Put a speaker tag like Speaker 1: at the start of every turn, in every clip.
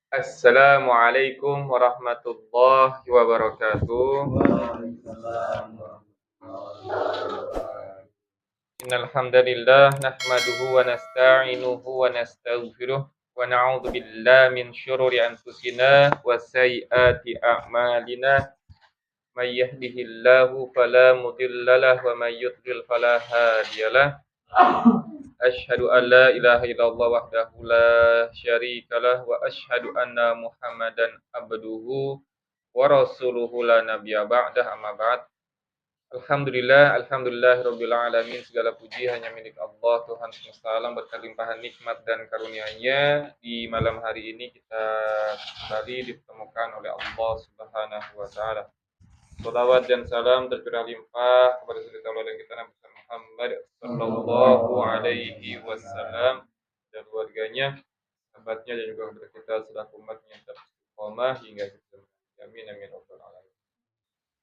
Speaker 1: Assalamualaikum warahmatullahi wabarakatuh.
Speaker 2: Waalaikumsalam warahmatullahi wabarakatuh.
Speaker 1: Innal hamdalillah nahmaduhu wa nasta'inuhu wa nastaghfiruh wa na'udzu billahi min syururi anfusina wa sayyiati a'malina. May yahdihillahu fala mudhillalah wa may yudlil fala hadiyalah. Asyhadu an la ilaha illallah wahdahu la syarikalah wa asyhadu anna Muhammadan abduhu wa rasuluhu la nabiyya ba'dah amma ba'd. Alhamdulillah rabbil alamin, segala puji hanya milik Allah Tuhan semesta alam, berkat limpahan nikmat dan karunia-Nya di malam hari ini kita kembali dipertemukan oleh Allah Subhanahu wa taala. Salawat dan salam tercurah limpah kepada suri tauladan kita Nabi Muhammad sallallahu alaihi wasallam dan keluarganya, sahabatnya dan juga kepada kita selaku umatnya yang istiqomah hingga kita. Amin amin rabbal alamin.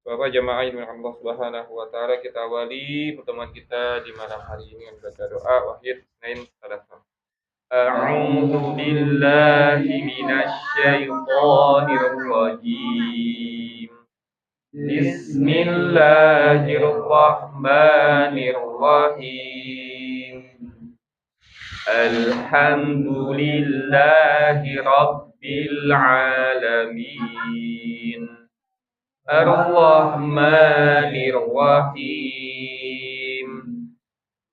Speaker 1: Bapak jamaah yang Allah Subhanahu wa taala, kita awali pertemuan kita di malam hari ini dengan baca doa wahid nain salatan. A'udzu billahi minasy syaithanir rajim. Bismillahirrahmanirrahim. Alhamdulillahi rabbil alamin. Ar-Rahmanir Rahim.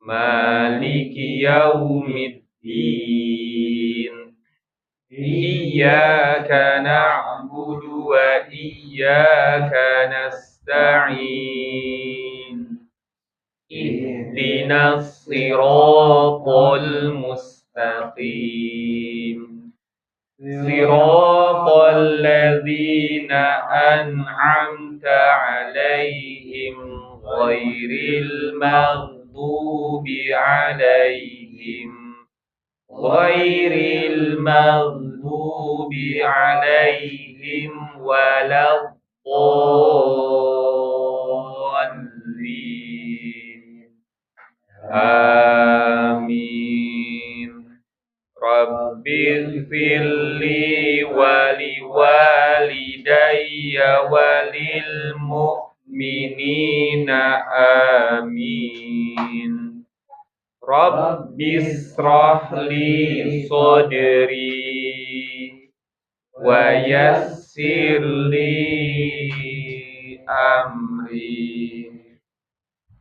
Speaker 1: Maliki yaumiddin. Iyyaka na'budu wa iyyaka nasta'in. Ihdinas siratal mustaqim. Siratal ladzina an'amta 'alaihim ghairil maghdubi 'alaihim waladdallin. Amin. Rabbighfirli wa liwalidayya wa lil mu'minina amin. Rabbishrah li sadri wa yassir li amri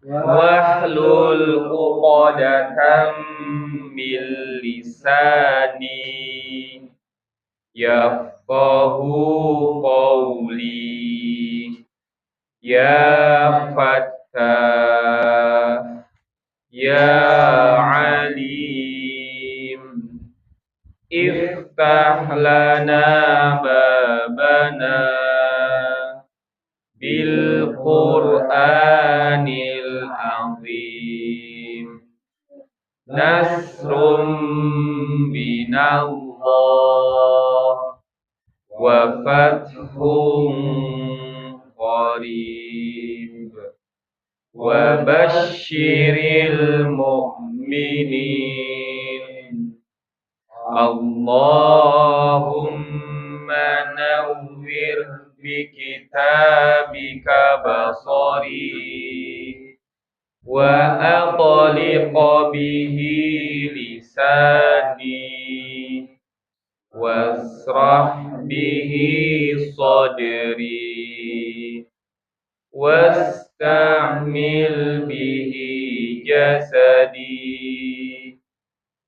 Speaker 1: wahlul 'uqdatam min lisani yafqahu qawli. Ya Fattah, Ya Alim, iftah lana babana bil Qur'anil azim. Nasrum minallah wa fathun qarib wa basyiril mu'minin. Allahumma nawwir bi kitabika basari wa aqliq bihi lisani wasrah bihi sadri wasta'mil bihi jasadi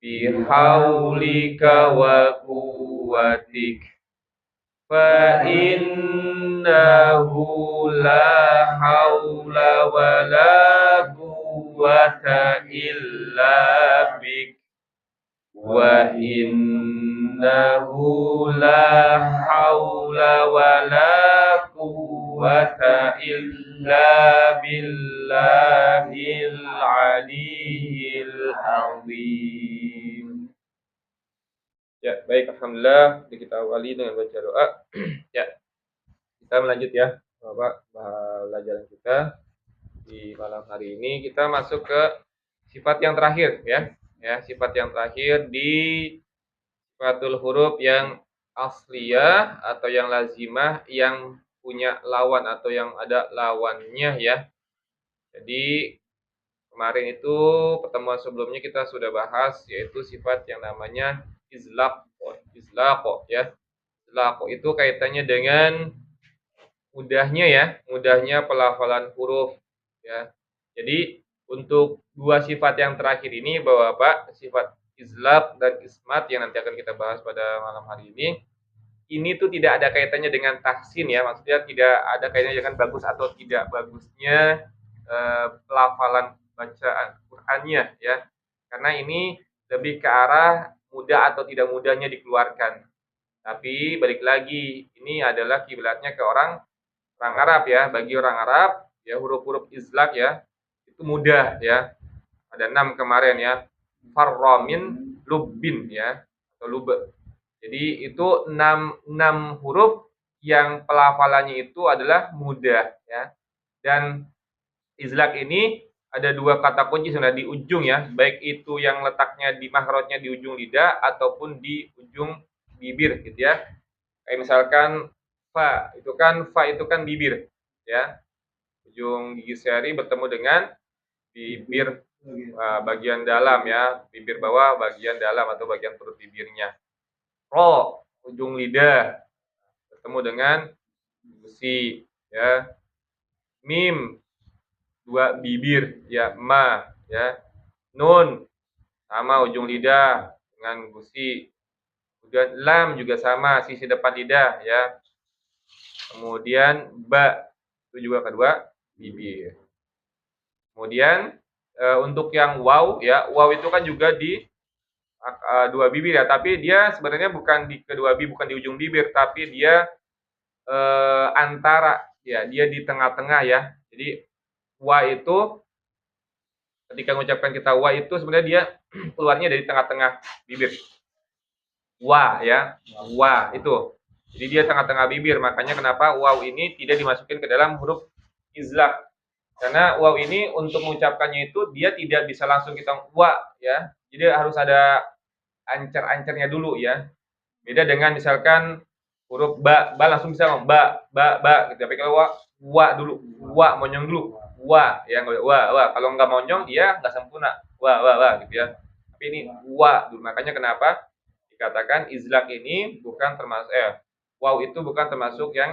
Speaker 1: bihaulika wa quwwatik fa innahu la haula wa la quwwata illa bik wa innahu la haula wa la quwwata illa billahil aliyyil azim. Ya, baik, alhamdulillah. Kita awali dengan baca doa. Ya, kita melanjut ya, Bapak, pelajaran kita di malam hari ini. Kita masuk ke sifat yang terakhir ya. Ya, sifat yang terakhir di sifatul huruf yang asliyah atau yang lazimah yang punya lawan atau yang ada lawannya ya. Jadi kemarin itu pertemuan sebelumnya kita sudah bahas yaitu sifat yang namanya izlaq. Izlaq ya. Izlaq itu kaitannya dengan mudahnya pelafalan huruf ya. Jadi untuk dua sifat yang terakhir ini Bapak, sifat izlaq dan ismat yang nanti akan kita bahas pada malam hari ini tuh tidak ada kaitannya dengan tahsin ya, maksudnya tidak ada kaitannya dengan bagus atau tidak bagusnya pelafalan bacaan Qur'annya ya. Karena ini lebih ke arah mudah atau tidak mudahnya dikeluarkan. Tapi balik lagi, ini adalah kiblatnya ke orang Arab ya. Bagi orang Arab ya huruf-huruf izlaq ya itu mudah ya. Ada 6 kemarin ya. Farramin lubbin ya atau lub. Jadi itu 6 huruf yang pelafalannya itu adalah mudah ya. Dan izlaq ini ada 2 kata kunci sebenarnya di ujung ya, baik itu yang letaknya di mahrajnya di ujung lidah ataupun di ujung bibir gitu ya. Kayak misalkan fa itu kan bibir ya. Ujung gigi seri bertemu dengan bibir bagian dalam ya, bibir bawah bagian dalam atau bagian perut bibirnya. Ro ujung lidah bertemu dengan gusi ya. Mim 2 bibir ya, ma ya. Nun sama ujung lidah dengan gusi. Kemudian lam juga sama sisi depan lidah ya. Kemudian ba itu juga kedua bibir. Kemudian untuk yang waw ya, waw itu kan juga di 2 bibir ya, tapi dia sebenarnya bukan di kedua bibir, bukan di ujung bibir, tapi dia antara ya, dia di tengah-tengah ya. Jadi wa itu ketika mengucapkan kita wa itu sebenarnya dia keluarnya dari tengah-tengah bibir. Wa ya, wa itu. Jadi dia tengah-tengah bibir, makanya kenapa waw ini tidak dimasukin ke dalam huruf izlaq. Karena waw ini untuk mengucapkannya itu dia tidak bisa langsung kita wa ya. Jadi harus ada ancer-ancernya dulu ya. Beda dengan misalkan huruf ba langsung bisa ngomong ba gitu. Tapi kalau wa dulu, wa monyong dulu, wa ya wa. Kalau nggak monyong dia nggak sempurna. Wa gitu ya. Tapi ini wa dulu. Makanya kenapa dikatakan izlaq ini bukan termasuk waw itu bukan termasuk yang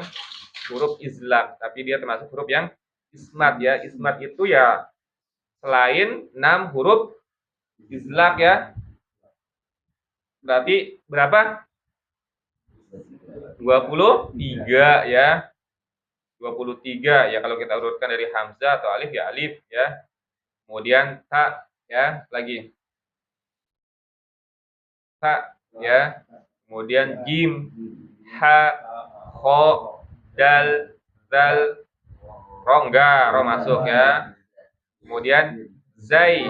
Speaker 1: huruf izlaq, tapi dia termasuk huruf yang ismat ya. Ismat itu ya selain 6 huruf izlaq ya. Berarti berapa? 23 ya. 23 ya kalau kita urutkan dari hamzah atau alif ya alif ya. Kemudian ta ya, lagi ta ya. Kemudian jim, ha, kho, dal, zal, ro enggak, ro masuk ya. Kemudian zai,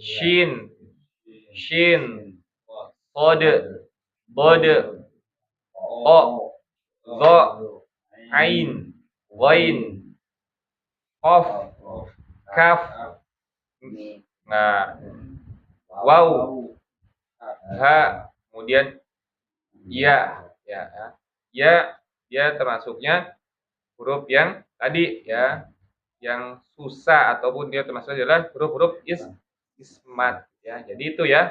Speaker 1: shin, qad, bod, o, zo, ain, ghain, qaf, kaf. Nah, waw, ha, kemudian ya, ya dia termasuknya huruf yang tadi ya, yang susah ataupun dia termasuk adalah huruf-huruf ismat ya. Jadi itu ya.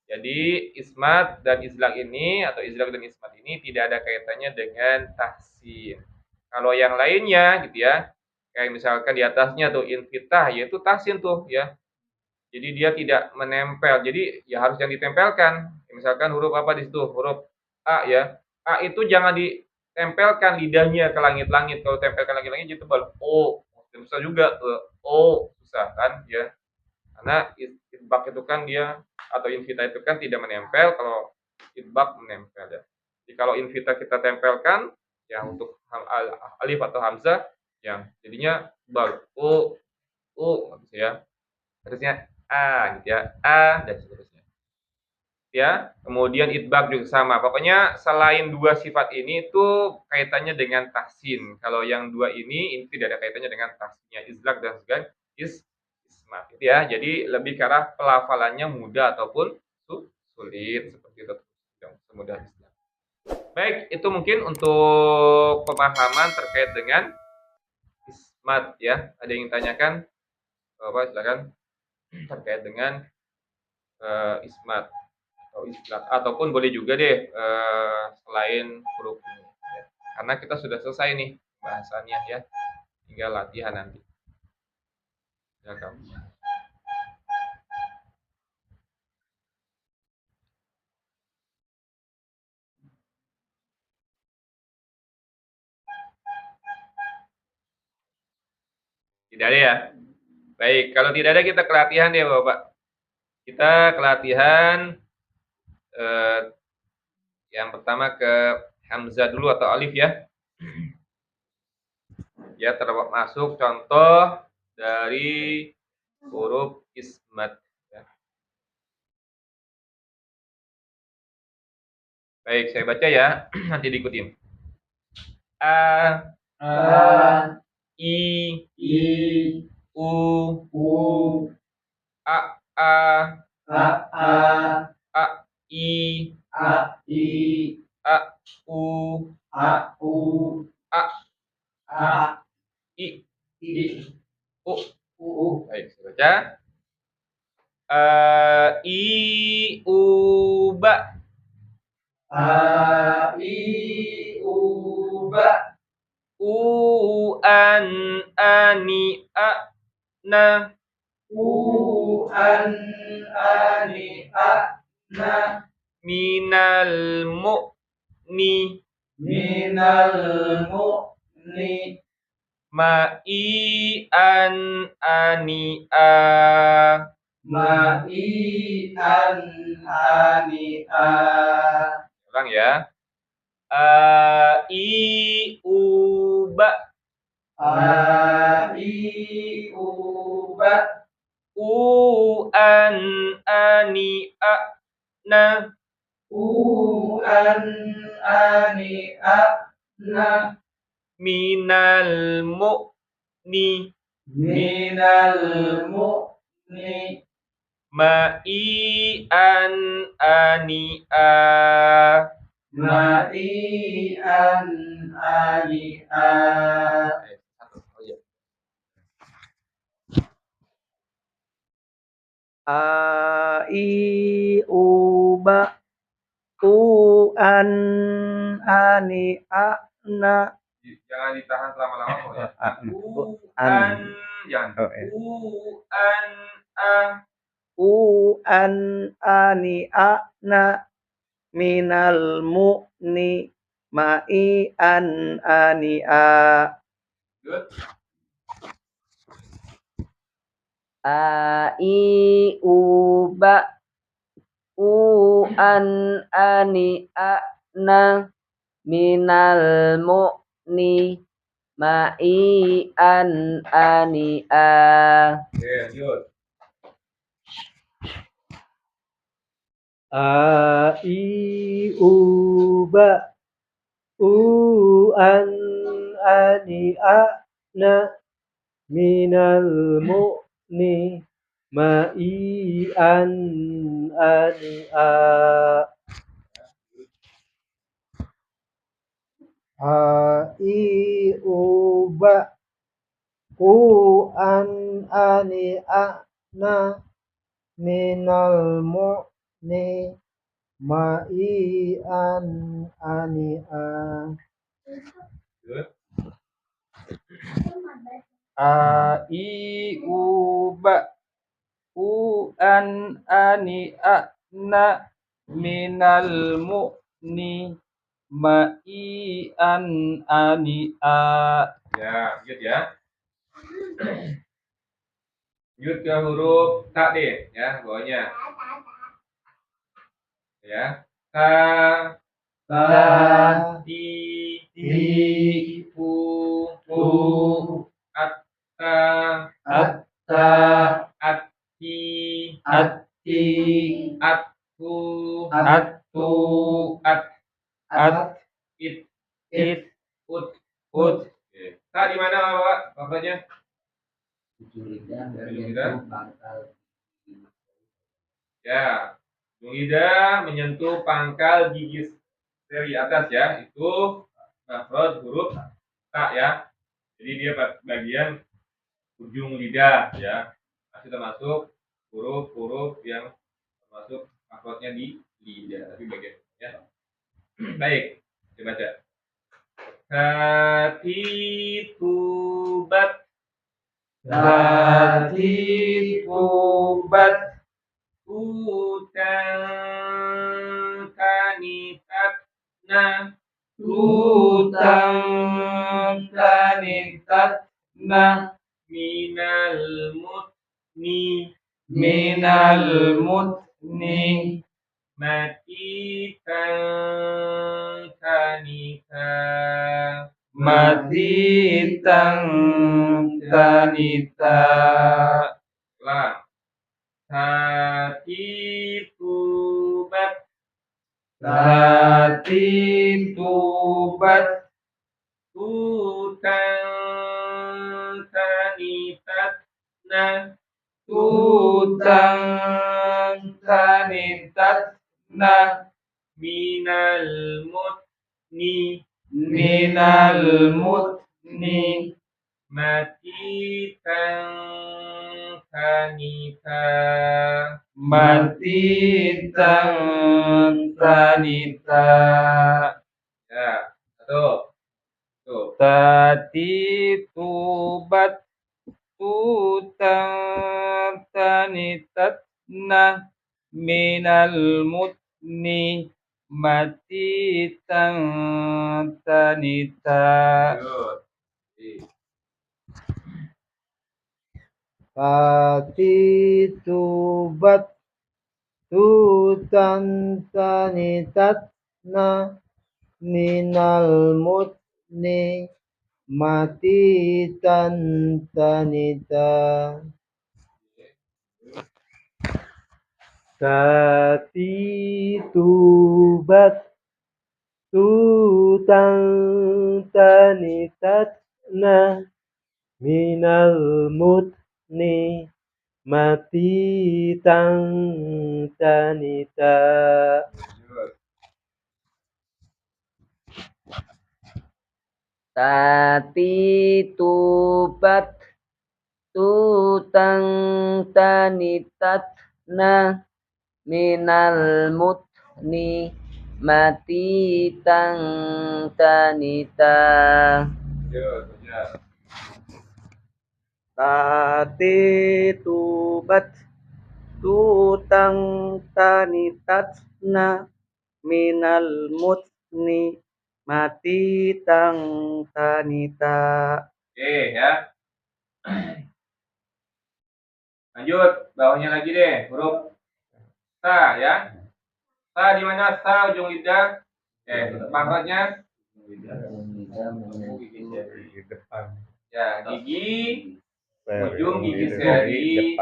Speaker 1: Jadi ismat dan izlaq ini atau izlaq dan ismat ini tidak ada kaitannya dengan tahsin. Kalau yang lainnya gitu ya, kayak misalkan di atasnya tuh infitah yaitu tahsin tuh ya. Jadi dia tidak menempel. Jadi ya harus yang ditempelkan. Misalkan huruf apa di situ? Huruf A ya. A itu jangan ditempelkan lidahnya ke langit-langit. Kalau tempelkan langit-langit jadi tebal. O susah juga ke O susah kan ya. Karena idbak itu kan dia atau invita itu kan tidak menempel, kalau idbak menempel ya. Jadi kalau invita kita tempelkan ya untuk alif atau hamzah yang jadinya bal u ya. Harusnya a gitu ya. A dan seterusnya. Ya, kemudian idbak juga sama. Pokoknya selain 2 sifat ini itu kaitannya dengan tahsin. Kalau yang 2 ini tidak ada kaitannya dengan tahsinnya izlaq dan juga ismat gitu ya. Jadi lebih ke arah pelafalannya mudah ataupun sulit seperti itu. Yang semudah Islam. Baik, itu mungkin untuk pemahaman terkait dengan ismat ya. Ada yang tanyakan? Bapak silakan terkait dengan ismat atau islat ataupun boleh juga deh selain huruf ini ya. Karena kita sudah selesai nih bahasannya ya. Tinggal latihan nanti. Silakan. Tidak ada ya? Baik, kalau tidak ada kita kelatihan ya Bapak. Kita kelatihan yang pertama ke Hamzah dulu atau Alif ya. Ya, termasuk contoh dari huruf ismat. Ya. Baik, saya baca ya. Nanti diikutin. A, I, U, A, I, A, U, I, U. Baik, saya baca. I, U, ba. U, an, ani, a, na. Minal mu'ni. Ma'i, an, ani, a. Ulang ya. I, u, ba. U, an, ani, a, na. Minal mu'ni. Ma'i, an, ani, a.
Speaker 2: I, U, ba. U, an, ani, a, na.
Speaker 1: Jangan ditahan selama-lama kok ya. U,
Speaker 2: An.
Speaker 1: jangan.
Speaker 2: Oh, ya.
Speaker 1: U, an, a.
Speaker 2: U, an, ani, a, na. Minal mu'ni. Ma'i, an, ani, a.
Speaker 1: Good.
Speaker 2: I, U, ba. U, an, ani, a, na. Minal mu'ni. Ma'i, an, ani, a.
Speaker 1: Oke, lanjut.
Speaker 2: I, U, ba. U, an, ani, a, na. Minal mu'ni. Ma'i, an, ani, a. I, U, ba. U, an, ani, a, na. Minal mu'ni. Ma'i, an, ani, a.
Speaker 1: Good. I, u, ba. U, an, ani, a, na. Minal mu'ni. Ma'i, an, ani, a. Ya, lanjut ya. Lanjut ke huruf ta deh, ya, bawahnya. Ya. Ta, ti, fu, atta, atti, attu, it, ut. Oke. Ta di mana Pak? Bapaknya? Ujung lidah. Ya. Ujung lidah menyentuh pangkal gigi dari atas ya, itu makhraj huruf ta ya. Jadi dia bagian ujung lidah ya. Masih termasuk huruf-huruf yang termasuk makhrajnya di lidah, tapi bagian ya. Baik, dibaca. Katibat.
Speaker 2: Katibat
Speaker 1: Utang kanitatna.
Speaker 2: Utang kanitatna
Speaker 1: Minal mutni.
Speaker 2: minal mutni
Speaker 1: Matikan kanita.
Speaker 2: matitang tanita
Speaker 1: Ulang. Katibat.
Speaker 2: Katibat
Speaker 1: Utang kanitatna.
Speaker 2: Utang kanitatna
Speaker 1: Minal mutni.
Speaker 2: minal mutni
Speaker 1: Matikan kanita.
Speaker 2: matitang tanita
Speaker 1: Ya, satu. Tuh.
Speaker 2: Tatitubat tutang tanitatna minal mutni matitang tanita
Speaker 1: Lanjut. Ih,
Speaker 2: Tatitubat tutang tanitatna minal mutni matitan tanita Tatitubat tutang tanitatna minal mutni matitang tanita
Speaker 1: lanjut.
Speaker 2: Tatitubat tutang tanitatna minal mutni matitang tanita
Speaker 1: Lanjut, baca.
Speaker 2: Tatitubat tutang tanitatna minal mutni matitang tanita
Speaker 1: Oke ya. Lanjut, bawahnya lagi deh, huruf sa ya. Sa di mana? Sa ujung lidah. Makhrajnya
Speaker 2: di depan
Speaker 1: ya, gigi ujung gigi seri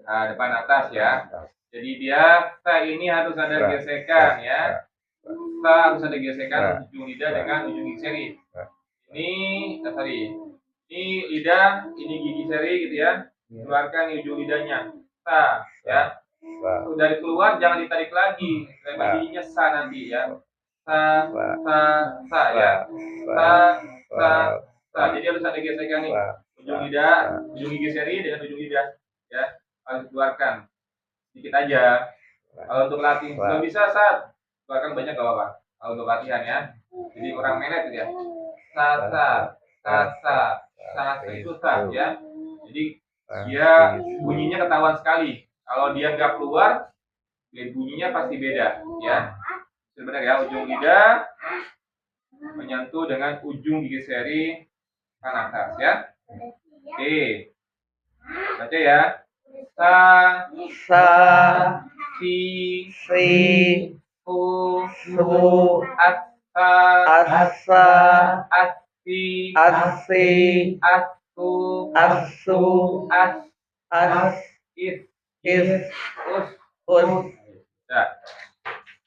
Speaker 1: depan atas ya. Jadi dia sa ini harus ada gesekan ya. Sa harus ada gesekan ujung lidah dengan ujung gigi seri. Ini sorry. Ini lidah, ini gigi seri gitu ya. Keluarkan ujung lidahnya. Sa ya. Dari keluar jangan ditarik lagi. Lebar giginya sa nanti ya. Sa ya. Sa. Jadi harus ada gesekan nih. Ujung lidah, ujung gigi seri dengan ujung lidah ya. Harus keluarkan sedikit aja. Kalau untuk latih nggak bisa saat keluarkan banyak gak apa-apa. Kalau untuk latihan ya. Jadi orang melet gitu ya. Sa itu sa ya. Jadi dia bunyinya ketahuan sekali. Kalau dia nggak keluar, bunyinya pasti beda ya. Sebenarnya ya, ujung lidah menyentuh dengan ujung gigi seri kan atas ya. Oke, baca ya. Sa si su asa asi asu is us. Ya.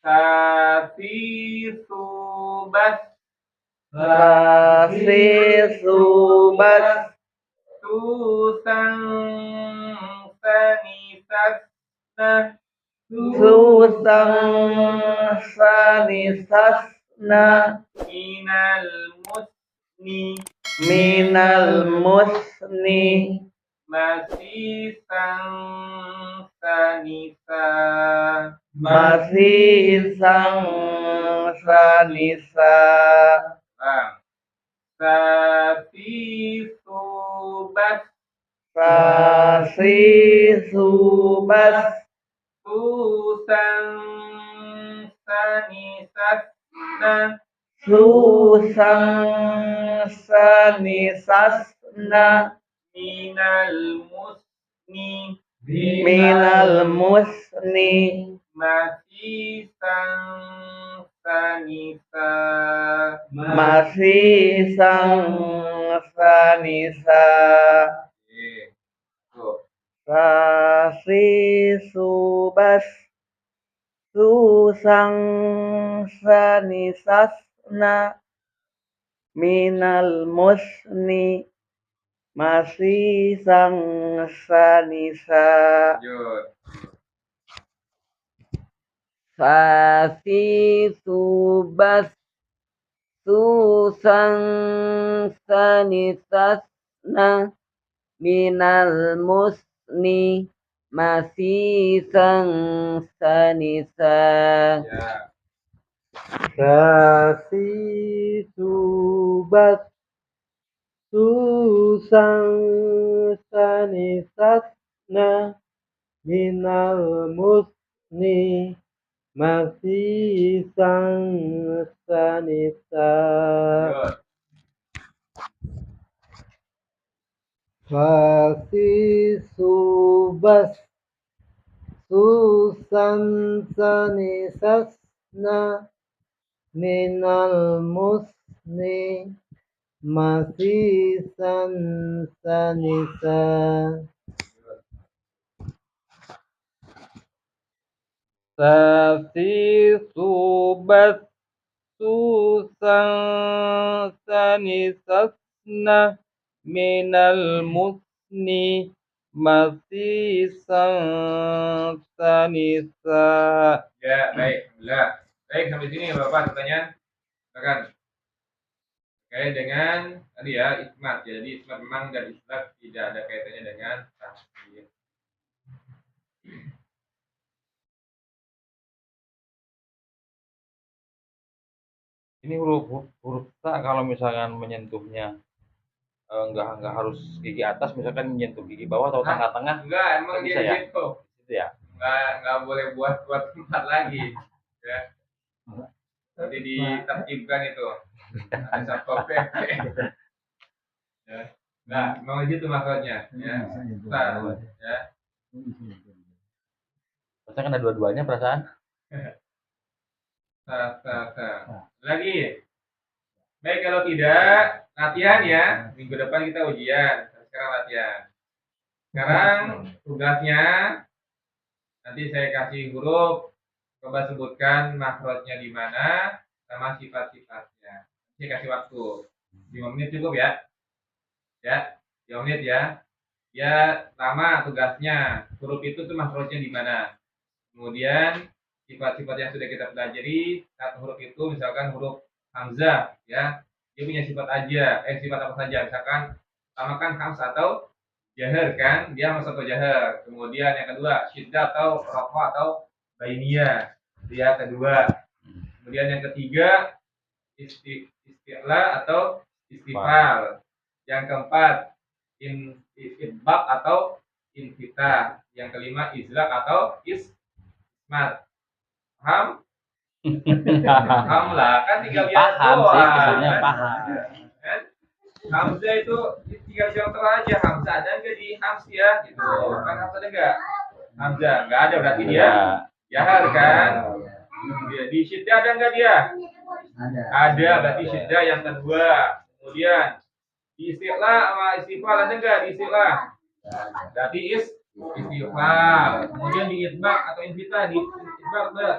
Speaker 1: Kasisubat tusang sanisasna
Speaker 2: susang sanisasna minal musni
Speaker 1: masih sang sanisa
Speaker 2: masih sang sanisa
Speaker 1: safi subas
Speaker 2: sasi subas
Speaker 1: susang sanisasna
Speaker 2: susang sanisasna
Speaker 1: minal musni masih sang sanisa
Speaker 2: masih sang sanisa
Speaker 1: tuh
Speaker 2: sasi subas susang sanisasna minal musni masih sang sanisa
Speaker 1: lanjut
Speaker 2: sasi subas susang sanisasna minal musni masih sang sanisa
Speaker 1: ya
Speaker 2: sasi subas susang sanisasna minal musni masih sang sanisa
Speaker 1: lanjut
Speaker 2: sasi subas susan sanisasna minal musni masih san sanisa sasi subas susan sanisasna minal musni masih san sanisa
Speaker 1: ya baik alhamdulillah baik sampai sini Bapak pertanyaan silakan terkait dengan tadi ya ismat jadi ismat memang dan isbat tidak ada kaitannya dengan tafsir.
Speaker 3: Ini huruf ta kalau misalkan menyentuhnya nggak harus gigi atas, misalkan menyentuh gigi bawah atau tengah-tengah.
Speaker 1: Enggak, emang
Speaker 3: bisa
Speaker 1: dia
Speaker 3: ya?
Speaker 1: gitu.
Speaker 3: Gitu ya.
Speaker 1: Enggak boleh buat tempat lagi. Ya. Nanti ditertibkan itu. Ada satpol PP. Ya. Nah, memang gitu maksudnya. Ya. Nah, ya.
Speaker 3: Perasaan kan ada dua-duanya perasaan.
Speaker 1: Lagi. Baik, kalau tidak latihan ya. Minggu depan kita ujian. Sekarang latihan. Sekarang tugasnya nanti saya kasih huruf, coba sebutkan makhrajnya di mana sama sifat-sifatnya. Saya kasih waktu 5 menit cukup ya. Ya, 5 menit ya. Ya, lama tugasnya. Huruf itu tuh makhrajnya di mana. Kemudian sifat-sifat yang sudah kita pelajari, satu huruf itu misalkan huruf hamzah ya. Dia punya sifat aja, sifat apa saja. Misalkan sama kan hamzah atau jahar kan, dia masuk ke jahar. Kemudian yang kedua syiddah atau rafa atau bainiyah, dia kedua. Kemudian yang ketiga isti'la atau istifal. Yang keempat idbaq atau infitah. Yang kelima izlaq atau ismat. Paham? Paham lah, kan tinggal lihat
Speaker 3: Paham sih,
Speaker 1: doang.
Speaker 3: sebenarnya paham.
Speaker 1: Kan? Hamzah itu tinggal contoh aja, Hamzah ada nggak di Hamzah gitu kan? Hamzah ada nggak? Hamzah nggak ada, berarti dia jahar kan? Di syiddah ada nggak dia? Ada, berarti syiddah yang kedua. Kemudian di isti'la sama istifal ada nggak di isti'la? Berarti istifal. Kemudian di idbaq atau infitah di idbaq nggak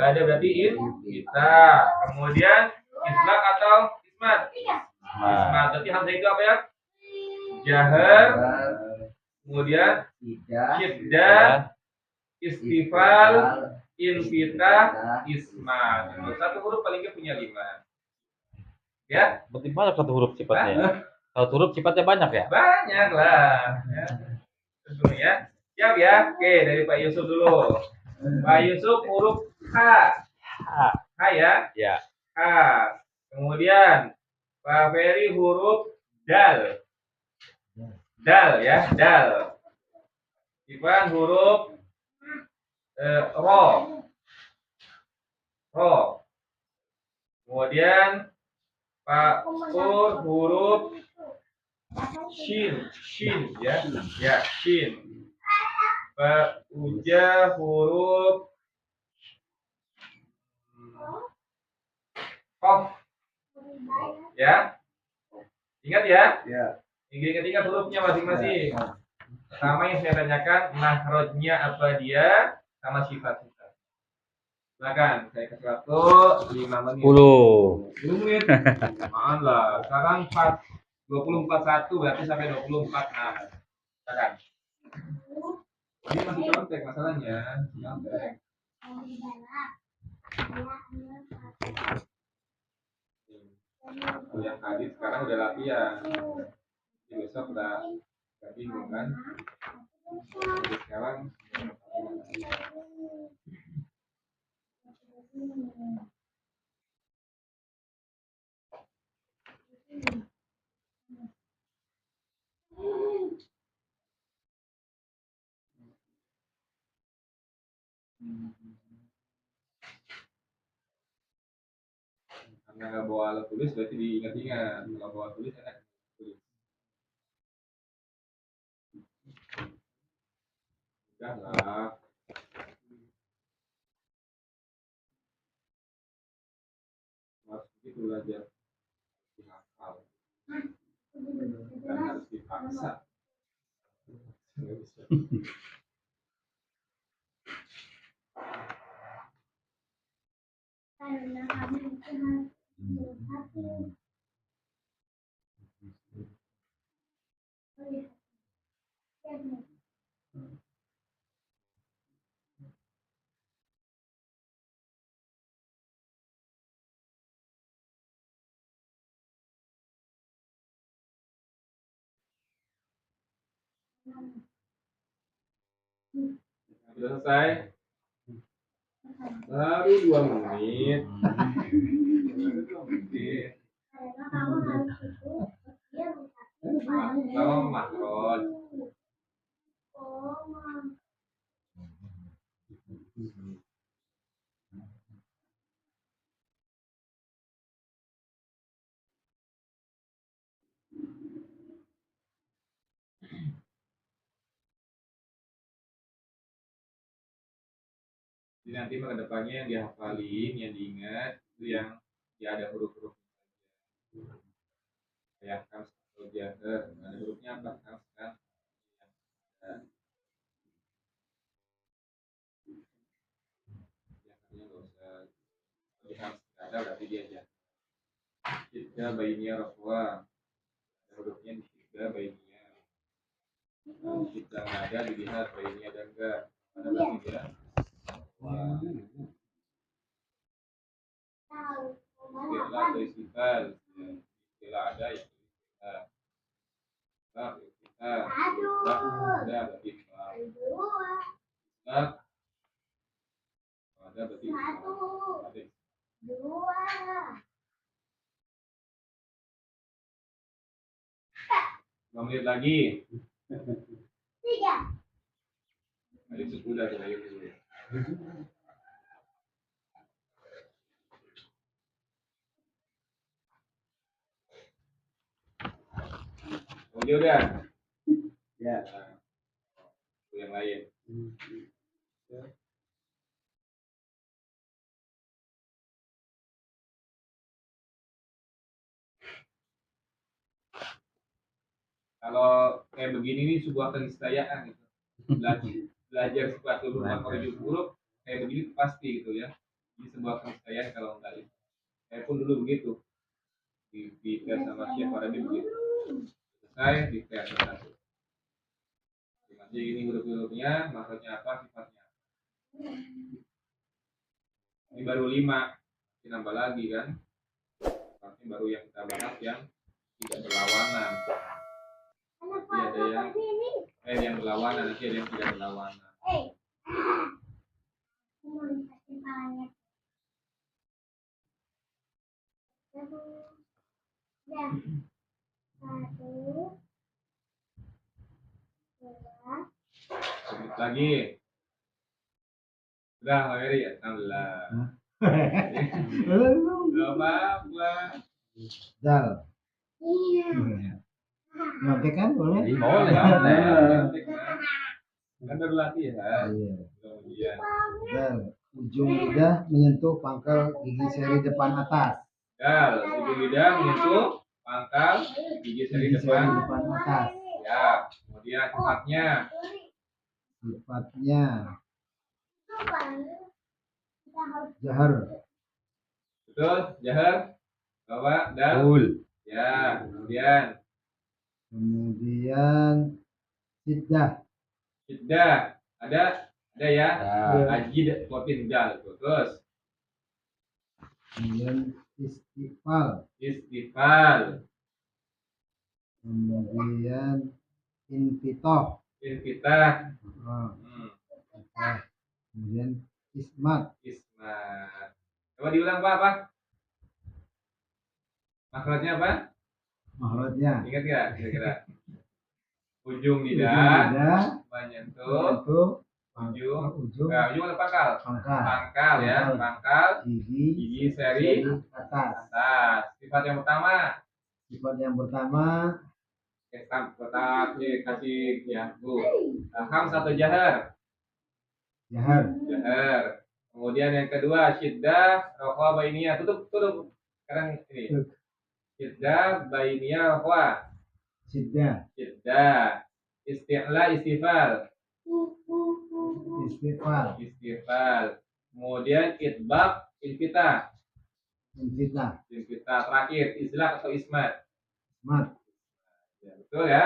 Speaker 1: ada, berarti infitah. Kemudian izlaq atau ismat? Ismat. Berarti hamzah itu apa ya? Jahar. Kemudian syiddah. istifal, infitah, ismat. Itu satu huruf paling nggak punya 5. Ya,
Speaker 3: Berarti banyak satu huruf sifatnya. Satu huruf sifatnya banyak ya?
Speaker 1: banyak lah. Ya. Dulu ya. Siap ya. Oke, dari Pak Yusuf dulu. Pak Yusuf huruf H. H ya.
Speaker 3: Ya.
Speaker 1: H. Kemudian Pak Ferry huruf dal. Dal ya, dal. Ivan huruf ro. Ro. Kemudian Pak Pur huruf shin. Shin ya. Ya, shin. Pak Uja huruf kof. Ya. Ingat ya?
Speaker 2: Ya.
Speaker 1: Ingat hurufnya masing-masing. Pertama yang saya tanyakan, mahrojnya apa dia, sama sifat-sifat. Silakan, saya kasih waktu 5 menit.
Speaker 3: 10
Speaker 1: menit. Maaf lah. Sekarang 24:1 berarti sampai 24. Nah, silakan. Ini masih contek masalahnya. Contek. Yang hadis sekarang udah latihan. Besok udah gak bingung kan? Jadi sekarang karena nggak bawa alat tulis berarti diingat-ingat. Kalau bawa tulis enak tulis. Udah lah. Harus begitu belajar dihafal. Dan harus dipaksa. Nggak bisa. Sudah selesai? Baru 2 menit. Kalau makroj. Jadi nanti ke depannya yang dihafalin, yang diingat itu yang ya ada huruf-huruf kayak kams atau jaher. Ada hurufnya apa? Kams kan? Jahernya nggak usah. Kalau kams nggak ada berarti dia aja. Tiga bayinya Rasulullah. Ada hurufnya di tiga bayinya. Kita nggak ada dilihat bayinya ada enggak. Ada berarti dia. Wah. Istilah atau istighfar. Istilah ada ya. Kita ada berarti ada berarti ada. 2 menit lagi. 3. Ayo sudah dulu. Udah. Ya. Yang lain. Kalau kayak begini nih sebuah keniscayaan gitu. Belajar sesuatu rumah menuju huruf kayak begini pasti gitu ya. Ini sebuah keniscayaan kalau enggak itu. Saya pun dulu begitu. Di tes sama Chef Farabi begitu. Selesai di tes satu. Nanti ini huruf-hurufnya, maksudnya apa, sifatnya. Ini baru 5. Nambah lagi kan? Berarti baru yang kita bahas yang tidak berlawanan. Nanti ada yang berlawanan, nanti ada yang tidak berlawanan. Sebut lagi. Sudah, Pak Eri, alhamdulillah. Gak apa-apa.
Speaker 4: Dal. Nyontek kan boleh?
Speaker 3: Boleh.
Speaker 1: Kan baru latihan.
Speaker 4: Iya.
Speaker 1: Kemudian
Speaker 4: Dal. Ujung lidah menyentuh pangkal gigi seri depan atas.
Speaker 1: dal, ujung lidah menyentuh pangkal gigi seri
Speaker 4: Gigi seri
Speaker 1: depan.
Speaker 4: depan atas.
Speaker 1: Ya, kemudian cepatnya.
Speaker 4: Sifatnya jahar.
Speaker 1: Betul, jahar. Bawa dal.
Speaker 3: Betul.
Speaker 1: Ya, kemudian
Speaker 4: Kemudian siddah.
Speaker 1: syiddah. Ada ya.
Speaker 3: Ya.
Speaker 1: Ajid kotin dal. Terus
Speaker 4: Kemudian istighfar.
Speaker 1: istighfar.
Speaker 4: Kemudian infitoh.
Speaker 1: Infitah.
Speaker 4: Ah,
Speaker 1: Hmm.
Speaker 4: kemudian ismat.
Speaker 1: Ismat. Coba diulang Pak. Makhrajnya apa?
Speaker 4: Mahrajnya
Speaker 1: Ingat ya kira-kira? Ujung
Speaker 4: ujung
Speaker 1: lidah
Speaker 4: lidah
Speaker 1: menyentuh
Speaker 4: menyentuh
Speaker 1: ujung.
Speaker 4: ujung
Speaker 1: Nah, ujung atau pangkal?
Speaker 4: pangkal
Speaker 1: Pangkal ya, pangkal
Speaker 4: gigi
Speaker 1: gigi seri
Speaker 4: atas.
Speaker 1: atas. Sifat yang pertama,
Speaker 4: Sifat yang pertama
Speaker 1: kasih ya, Bu. Ham satu jahar.
Speaker 4: jahar.
Speaker 1: Jahar. Kemudian yang kedua syiddah rokwa bainiyah. Tutup. Sekarang ini. Syiddah bainiyah rokwa.
Speaker 4: Siddah.
Speaker 1: Syiddah. Isti'la istighfar.
Speaker 4: Istighfar.
Speaker 1: Kemudian itbaq infitah.
Speaker 4: Infitah.
Speaker 1: Terakhir izlaq atau ismat.
Speaker 4: Ismat.
Speaker 1: Ya, betul ya?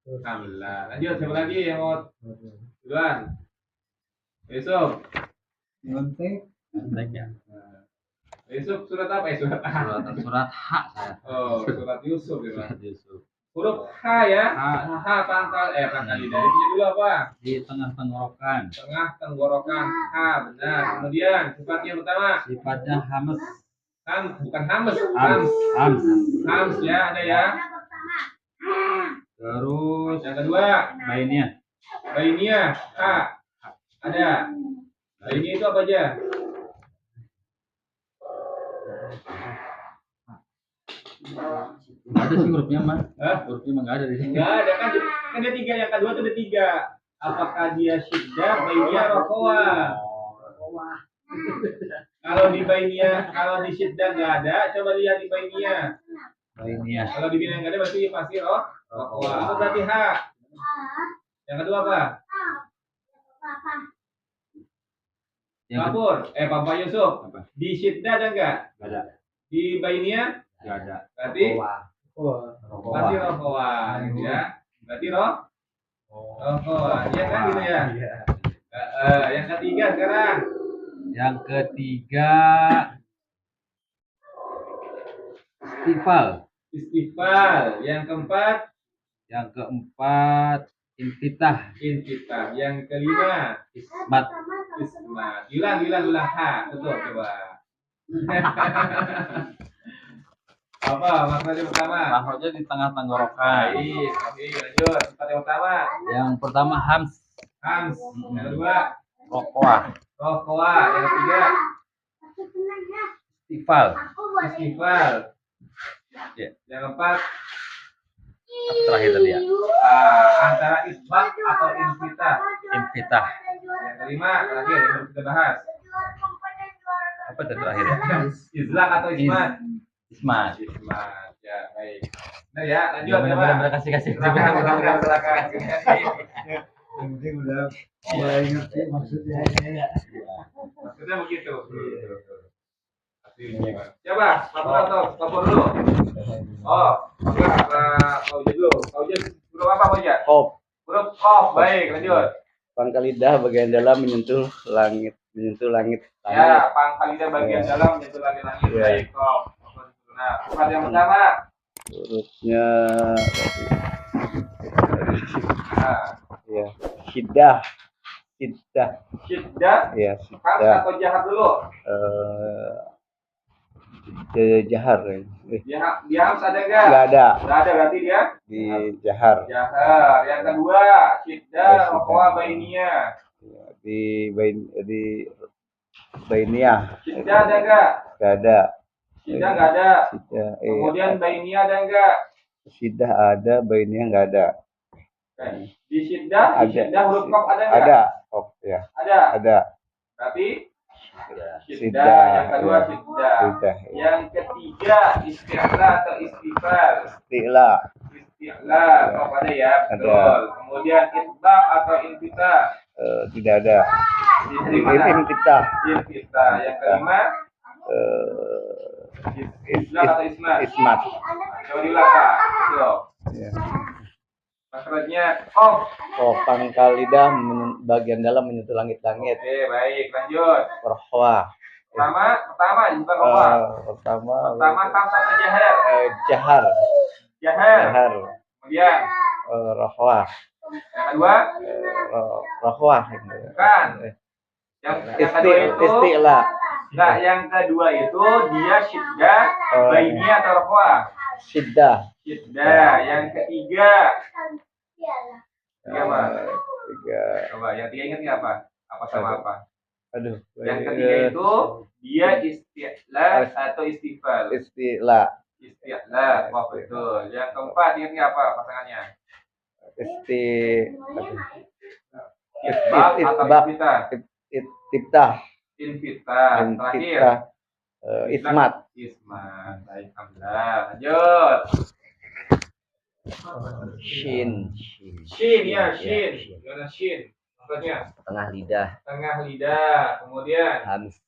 Speaker 1: Alhamdulillah. Lanjut, siapa lagi yang mau duluan? Yusuf.
Speaker 4: Nyontek.
Speaker 3: Baik ya.
Speaker 1: Yusuf surat apa? Surat A.
Speaker 3: Surat H saya.
Speaker 1: Oh, surat Yusuf ya, Pak.
Speaker 3: Surat Yusuf.
Speaker 1: Huruf H ya.
Speaker 3: H.
Speaker 1: Pangkal lidah. Ini dulu apa?
Speaker 3: Di tengah tenggorokan.
Speaker 1: Tengah tenggorokan. H, benar. Kemudian sifatnya pertama.
Speaker 3: Sifatnya hames.
Speaker 1: Bukan hames.
Speaker 3: Hams. Hams.
Speaker 1: Hams ya, ada ya.
Speaker 3: Terus
Speaker 1: Yang kedua,
Speaker 3: bainnya.
Speaker 1: bainiyah. H. Ada. Bainiyah itu apa aja?
Speaker 3: Nggak ada sih hurufnya mah.
Speaker 1: Hah?
Speaker 3: Hurufnya mah nggak ada di sini.
Speaker 1: Enggak ada kan? Kan ada 3. Yang kedua tuh ada 3. Apakah dia syiddah, bainiyah, rokowa? Kalau di bainiyah, kalau di syiddah nggak ada, coba lihat di bainiyah.
Speaker 3: Bainnya.
Speaker 1: Kalau di bainiyah nggak ada berarti pasti rokowa. Apa berarti H? Yang kedua apa?
Speaker 3: Yang
Speaker 1: Papur. Papa Yusuf.
Speaker 3: Apa?
Speaker 1: Di syiddah ada nggak?
Speaker 3: nggak ada.
Speaker 1: Di bainiyah
Speaker 3: Nggak ada.
Speaker 1: berarti
Speaker 3: Rokowa.
Speaker 1: pasti rokowa, gitu ya. Berarti rokowa. Iya kan gitu ya? Yang ketiga sekarang.
Speaker 3: Yang ketiga istighfar.
Speaker 1: Istighfar. Yang keempat
Speaker 3: Yang keempat infitah.
Speaker 1: infitah. Yang kelima
Speaker 3: Ismat.
Speaker 1: ismat. Hilang H. Betul coba. Apa maksudnya pertama?
Speaker 3: Makhrajnya di tengah tenggorokan.
Speaker 1: Baik. Oke, lanjut. Sifat yang pertama
Speaker 3: Yang pertama hams.
Speaker 1: hams. Yang kedua
Speaker 3: Rokowa.
Speaker 1: rokowa. Yang ketiga
Speaker 3: Istighfar.
Speaker 1: istighfar.
Speaker 3: Ya.
Speaker 1: Yang keempat
Speaker 3: Terakhir tadi ya.
Speaker 1: antara isbat atau infitah.
Speaker 3: Infitah.
Speaker 1: Yang kelima terakhir yang baru kita bahas.
Speaker 3: Apa itu terakhir ya?
Speaker 1: Izlaq atau ismat.
Speaker 3: Ismat.
Speaker 1: Ismat. Ya, baik. Benar ya, lanjut
Speaker 3: Ya,
Speaker 1: coba.
Speaker 3: benar-benar kasih.
Speaker 1: Silakan.
Speaker 4: Yang penting udah mulai ngerti maksudnya.
Speaker 1: Maksudnya begitu. Coba, papur dulu. Oh, enggak, Pauja dulu. Pauja huruf apa Pauja?
Speaker 3: Kop.
Speaker 1: Huruf Qaf. Baik, lanjut.
Speaker 2: pangkal lidah bagian dalam menyentuh langit.
Speaker 1: Ya, pangkal lidah bagian
Speaker 2: Ya.
Speaker 1: dalam menyentuh langit-langit.
Speaker 2: Ya.
Speaker 1: Baik, kok. Nah, sifat yang pertama.
Speaker 2: Hurufnya
Speaker 1: Nah,
Speaker 2: ya syiddah.
Speaker 1: syiddah.
Speaker 2: Ya
Speaker 1: Khas
Speaker 2: syiddah.
Speaker 1: atau jahat dulu?
Speaker 2: Jahar.
Speaker 1: Dia harus ada nggak?
Speaker 2: Nggak ada.
Speaker 1: Nggak ada, berarti dia
Speaker 2: Di jahar.
Speaker 1: jahar. Yang kedua, syiddah rokoa bainiyah.
Speaker 2: Ya, di bainiyah.
Speaker 1: Syiddah ada nggak?
Speaker 2: Nggak ada.
Speaker 1: Syiddah nggak ada.
Speaker 2: Syiddah,
Speaker 1: Kemudian bainiyah ada nggak?
Speaker 2: syiddah ada, bainiyah nggak ada.
Speaker 1: Di syiddah huruf qaf ada nggak?
Speaker 2: Ada. Oh ya. Ada.
Speaker 1: Berarti
Speaker 2: Syiddah.
Speaker 1: syiddah. Yang kedua
Speaker 2: Ya.
Speaker 1: syiddah.
Speaker 2: Syiddah.
Speaker 1: Yang ketiga isti'la atau istifal.
Speaker 2: Isti'la.
Speaker 1: Isti'la, qaf ada ya, betul. Kemudian itbaq atau infitah.
Speaker 2: Tidak ada. Infitah.
Speaker 1: Infitah. Yang kelima islam atau ismat.
Speaker 2: Ismat.
Speaker 1: Coba diulang Pak. Betul.
Speaker 2: Ya.
Speaker 1: Maksudnya qaf.
Speaker 2: Oh, pangkal lidah bagian dalam menyentuh langit-langit.
Speaker 1: Oke, baik, lanjut.
Speaker 2: Rohwa.
Speaker 1: Pertama bukan qaf. Pertama khas atau jahar?
Speaker 2: Jahar.
Speaker 1: Jahar. Kemudian
Speaker 2: Rohwa.
Speaker 1: yang kedua
Speaker 2: Rohwa.
Speaker 1: bukan. Yang kedua itu
Speaker 2: Isti'la.
Speaker 1: enggak, yang kedua itu dia syiddah bainiyah atau rohwa.
Speaker 2: Syiddah.
Speaker 1: Syiddah. Yang ketiga apa?
Speaker 2: Tiga.
Speaker 1: Coba yang tiga ingat nggak apa? Apa sama apa?
Speaker 2: Aduh.
Speaker 1: Yang ketiga itu dia isti'la atau istifal.
Speaker 2: Isti'la.
Speaker 1: Isti'la, wah betul. Yang keempat ingat nggak apa pasangannya? Itbaq atau infitah?
Speaker 2: Iftitah.
Speaker 1: Infitah. Terakhir
Speaker 2: Ismat.
Speaker 1: Baik, alhamdulillah. Lanjut.
Speaker 2: Shin.
Speaker 1: Ya, shin. Gimana shin? Maksudnya
Speaker 2: Tengah lidah.
Speaker 1: tengah lidah. Kemudian hams.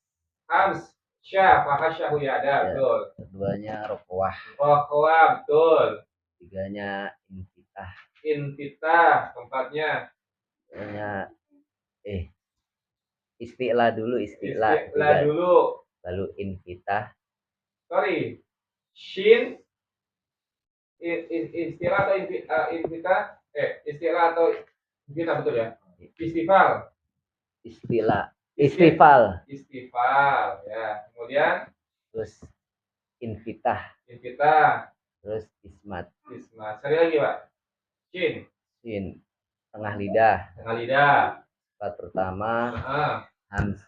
Speaker 1: Syah, fahasyahu ya ada, betul.
Speaker 2: Keduanya rokoah.
Speaker 1: Rokoah, betul.
Speaker 2: Tiganya infitah.
Speaker 1: Infitah, keempatnya
Speaker 2: Isti'la dulu.
Speaker 1: isti'la
Speaker 2: Tiga.
Speaker 1: dulu.
Speaker 2: Lalu infitah.
Speaker 1: Sorry, shin. Istilah atau infitah? Istilah atau infitah, betul ya? Istifal. Istifal, ya. Kemudian
Speaker 2: Terus infitah.
Speaker 1: infitah.
Speaker 2: Terus ismat.
Speaker 1: Sekali lagi, Pak. Shin.
Speaker 2: Tengah lidah.
Speaker 1: Tengah lidah.
Speaker 2: Sifat pertama hams.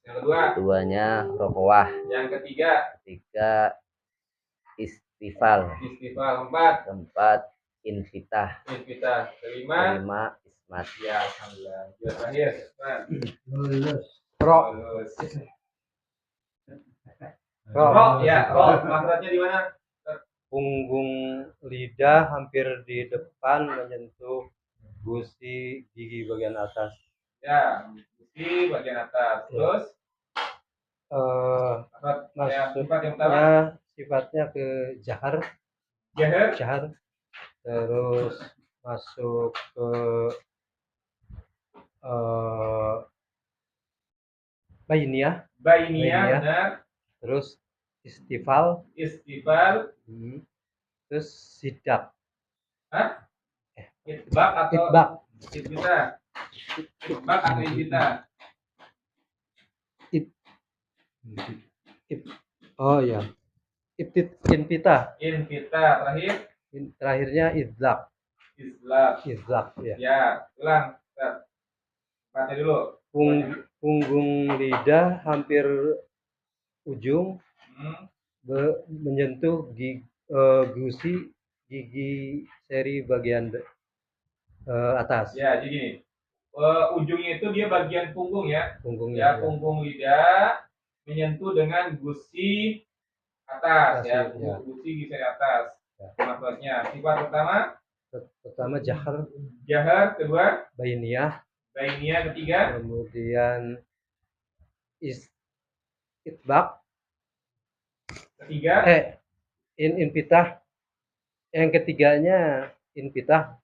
Speaker 1: Yang kedua.
Speaker 2: Keduanya rokoah.
Speaker 1: Yang ketiga.
Speaker 2: Istifal. Keempat infitah.
Speaker 1: Kelima
Speaker 2: ismat.
Speaker 1: ya, alhamdulillah. Yang terakhir.
Speaker 2: Ro.
Speaker 1: Maksudnya di mana?
Speaker 2: Punggung lidah hampir di depan menyentuh gusi gigi bagian atas.
Speaker 1: Ya, gusi bagian atas. Terus
Speaker 2: sifatnya ke jahar. Terus masuk ke bainiyah,
Speaker 1: benar.
Speaker 2: terus istifal, terus sidak.
Speaker 1: Itbaq atau infitah?
Speaker 2: Oh ya, infitah. Terakhirnya izlaq ya.
Speaker 1: Ya, ulang. Baca dulu.
Speaker 2: Punggung lidah hampir ujung menyentuh gusi gigi seri bagian atas.
Speaker 1: Ya, jadi gini. Ujungnya itu dia bagian punggung ya.
Speaker 2: Punggungnya.
Speaker 1: Punggung lidah menyentuh dengan gusi atas ya. Gusi gigi seri atas. Maksudnya sifat pertama jahar, kedua
Speaker 2: bainiyah,
Speaker 1: ketiga
Speaker 2: kemudian itbaq,
Speaker 1: ketiga
Speaker 2: infitah, yang ketiganya infitah.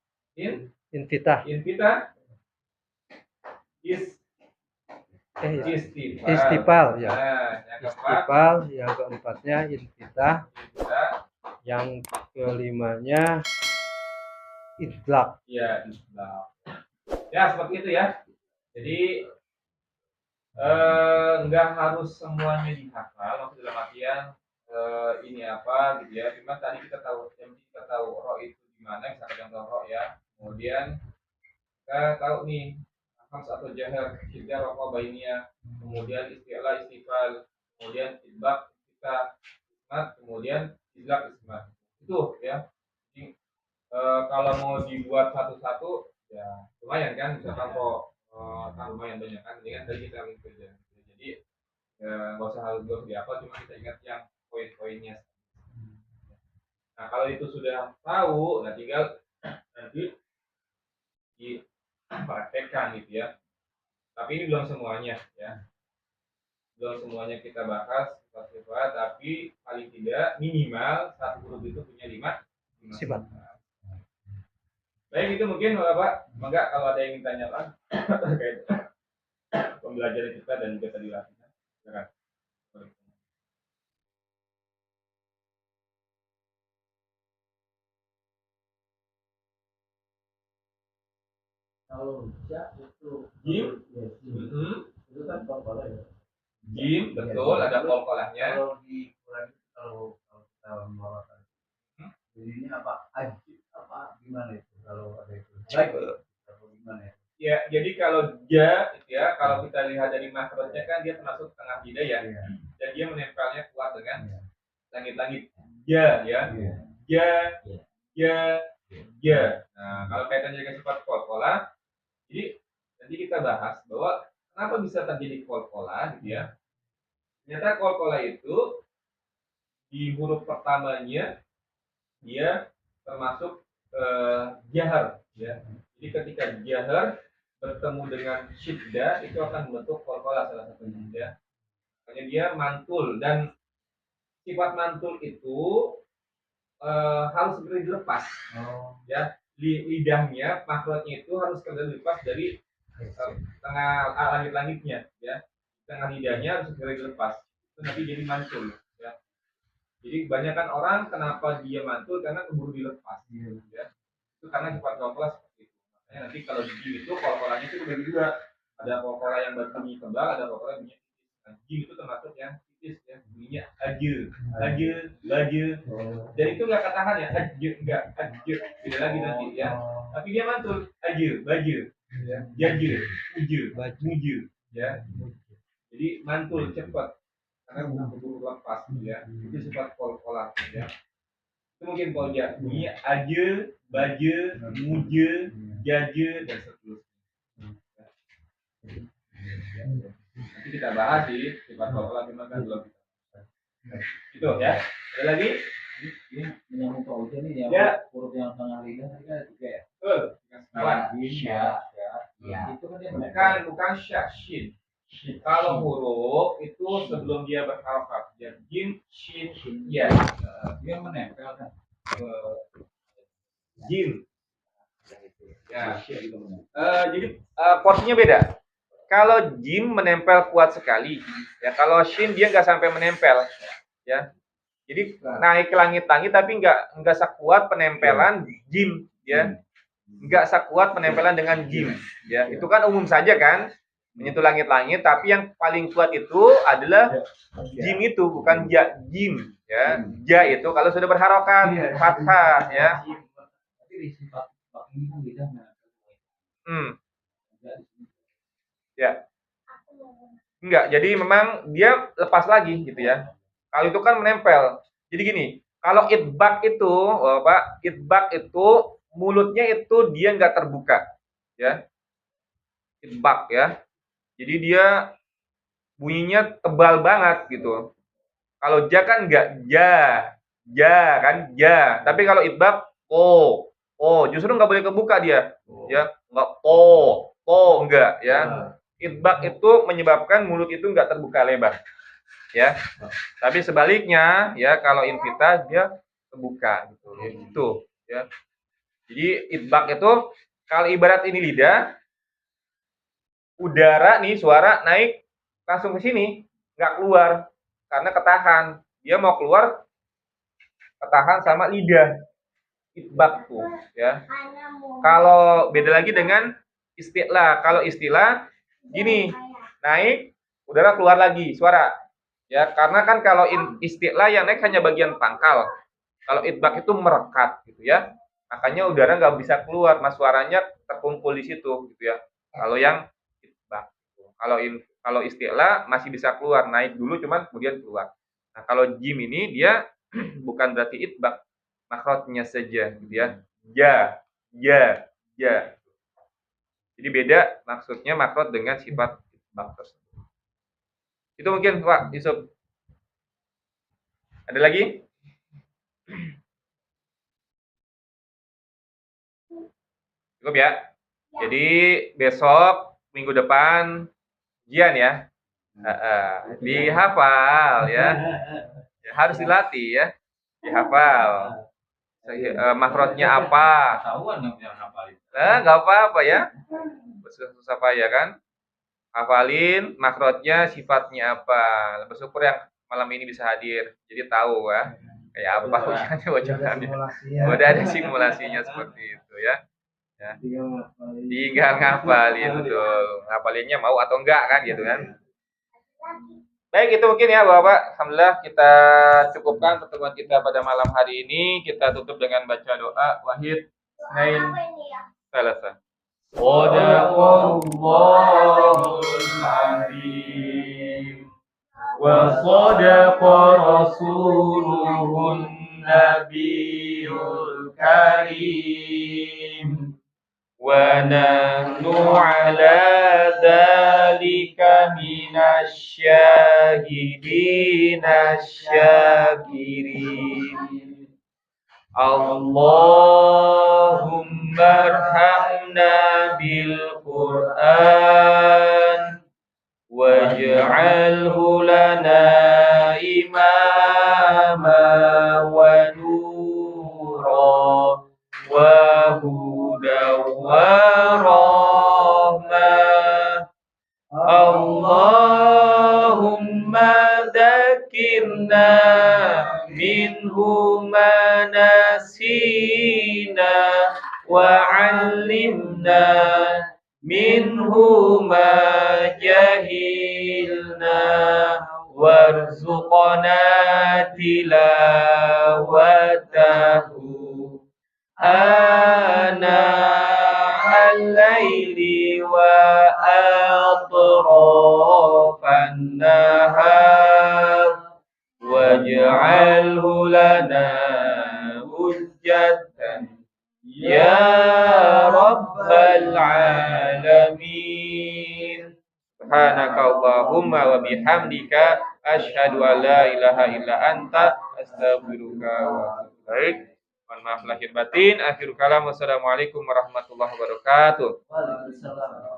Speaker 1: is istifal.
Speaker 2: Istifal ya.
Speaker 1: Nah, yang keempat
Speaker 2: Istifal, yang keempatnya infitah,
Speaker 1: kita
Speaker 2: yang kelimanya idlak.
Speaker 1: ya islam. Ya seperti itu ya. Jadi nggak harus semuanya dihafal, maksud dalam artian ini apa gitu ya. Cuma tadi kita tahu, yang penting kita tahu roh itu di mana, misalkan contoh roh ya. Kemudian kita tahu nih hams atau jahar, kita rokok bayinya, kemudian istilah istifal, kemudian idbak kita ismat, kemudian idlak ismat. Itu ya. Jadi, kalau mau dibuat satu-satu ya lumayan kan, misalkan roh kan lumayan banyak kan, ini kan tadi kita ambil aja. Jadi nggak usah harus apa, cuma kita ingat yang poin-poinnya. Nah kalau itu sudah tahu, nah tinggal nanti dipraktekkan gitu ya. Tapi ini belum semuanya ya, belum semuanya kita bahas sifat-sifat, tapi paling tidak minimal satu huruf itu punya lima
Speaker 2: Sifat.
Speaker 1: Baik, itu mungkin Bapak. Maka kalau ada yang ingin tanyakan terkait pembelajaran kita dan juga tadi latihan, silakan.
Speaker 4: Kalau bisa itu
Speaker 1: Jim,
Speaker 4: itu kan kepala ya.
Speaker 1: Jim, betul ada kol-kolahnya.
Speaker 4: Kalau di Quran itu kalau kita membawakan jadinya apa? Ajib apa gimana itu kalau ada itu? Atau gimana ya?
Speaker 1: Ya, jadi kalau ja, gitu ya, kalau kita lihat dari makrotnya kan dia termasuk tengah lidah ya, dan dia menempelnya kuat dengan langit-langit. Ja, ya, ja, ja, ja. Nah, kalau kaitannya dengan sifat kol-kolah, jadi nanti kita bahas bahwa kenapa bisa terjadi kol-kolah, gitu ya. Ternyata kol-kolah itu di huruf pertamanya dia termasuk jahar, ya. Jadi ketika jahar bertemu dengan syiddah itu akan membentuk kol-kolah salah satunya ya. Makanya dia mantul, dan sifat mantul itu harus segera dilepas. Ya, lidahnya, makrotnya itu harus segera dilepas dari tengah langit-langitnya ya. Tengah lidahnya harus segera dilepas. Itu nanti jadi mantul ya. Jadi kebanyakan orang kenapa dia mantul karena keburu dilepas ya. Itu karena sifat kol-kolah seperti itu. Makanya nanti kalau di jim itu kol-kolahnya itu bagi dua. Ada kol-kolah yang berbunyi tebal, ada kol-kolah yang bunyi tipis. Nah, jim itu termasuk yang tipis ya, bunyinya aje, aje. Dan itu nggak katahan ya, aje enggak, aje beda lagi nanti ya. Tapi dia mantul, aje, baje, ya, jaje, uje, muje, ya. Jadi mantul cepat karena buru-buru lepas ya. Itu sifat kol-kolah ya. Itu mungkin kalau dia bunyi aje, baje, muje, jaje dan seterusnya. Nanti kita bahas sih sifat kol-kolah cuma kan belum. Itu ya. Ada lagi?
Speaker 3: Ini menyambung ke ujian nih yang
Speaker 1: Ya.
Speaker 3: huruf yang tengah lidah tadi kan juga ya.
Speaker 1: Betul. Kawan.
Speaker 3: Itu kan dia
Speaker 1: Bukan shin. Kalau huruf itu sebelum dia berharokat, ya jim, shin, ya.
Speaker 3: dia menempel kan.
Speaker 1: Jim. Ya. Jadi porsinya beda. Kalau jim menempel kuat sekali, ya kalau shin dia nggak sampai menempel, ya. Jadi naik ke langit-langit tapi nggak sekuat penempelan jim, ya. Nggak sekuat penempelan dengan jim, ya. Itu kan umum saja kan, menyentuh langit-langit. Tapi yang paling kuat itu adalah jim itu, bukan ja, jim, ya. Ja itu kalau sudah berharokat, fathah, ya.
Speaker 3: Tapi di sifat ini kan lidah
Speaker 1: Ya. Enggak, jadi memang dia lepas lagi gitu ya. Kalau itu kan menempel. Jadi gini, kalau idbak itu, idbak itu mulutnya itu dia nggak terbuka, ya. Idbak ya. Jadi dia bunyinya tebal banget gitu. Kalau ja kan enggak, ja kan, ja. Tapi kalau idbak, justru nggak boleh kebuka dia, ya. Nggak enggak, ya. Idbak itu menyebabkan mulut itu nggak terbuka lebar, ya. Tapi sebaliknya, ya kalau infitah dia terbuka, gitu, ya. Jadi idbak itu kalau ibarat ini lidah, udara nih, suara naik langsung ke sini, nggak keluar karena ketahan. Dia mau keluar ketahan sama lidah. Itbaq tuh ya. Kalau beda lagi dengan istilah. Kalau istilah gini, naik, udara keluar lagi suara. Ya, karena kan kalau istilah yang naik hanya bagian pangkal. Kalau itbaq itu merekat gitu ya. Makanya udara nggak bisa keluar, mas suaranya terkumpul di situ gitu ya. Kalau yang itbaq. Kalau istilah masih bisa keluar, naik dulu cuman kemudian keluar. Nah, kalau jim ini dia bukan berarti itbaq, makrotnya saja gitu ya. Ya. Jadi beda maksudnya makrot dengan sifat itbaq tersebut. Itu mungkin Pak Yusuf. Ada lagi? Cukup ya? Jadi besok minggu depan ujian ya. Dihafal ya. Harus dilatih ya. Dihafal. Makrotnya apa?
Speaker 3: Tahuan yang bisa hafalin.
Speaker 1: Nggak apa-apa ya. Susah payah kan? Hafalin makrotnya, sifatnya apa. Bersyukur yang malam ini bisa hadir. Jadi tahu ya. Kayak apa ujiannya, bocorannya. Udah ada simulasinya seperti itu ya. Ya. Tinggal ngapalin betul. Ngapalinnya mau atau enggak kan gitu kan. Baik, itu mungkin ya Bapak. Alhamdulillah kita cukupkan pertemuan kita pada malam hari ini. Kita tutup dengan baca doa Wahid Nain Salasa. Sadaqallahul azim wa sadaqa rasuluhun nabiyul karim. ونحن على ذلك من الشاهدين الشاكرين اللهم ارحمنا بالقرآن واجعله لنا إماما ونورا وهدى ورحمة اللهم ذكرنا منه ما نسينا وعلمنا منه ما جهلنا وارزقنا تلاوته آناء الليل وأطراف النهار واجعله لنا حجة يا رب العالمين سبحانك اللهم وبحمدك أشهد أن لا إله إلا أنت أستغفرك وأتوب إليك. Mohon maaf lahir batin. Akhirul kalam. Wassalamualaikum warahmatullahi wabarakatuh.
Speaker 4: Waalaikumsalam.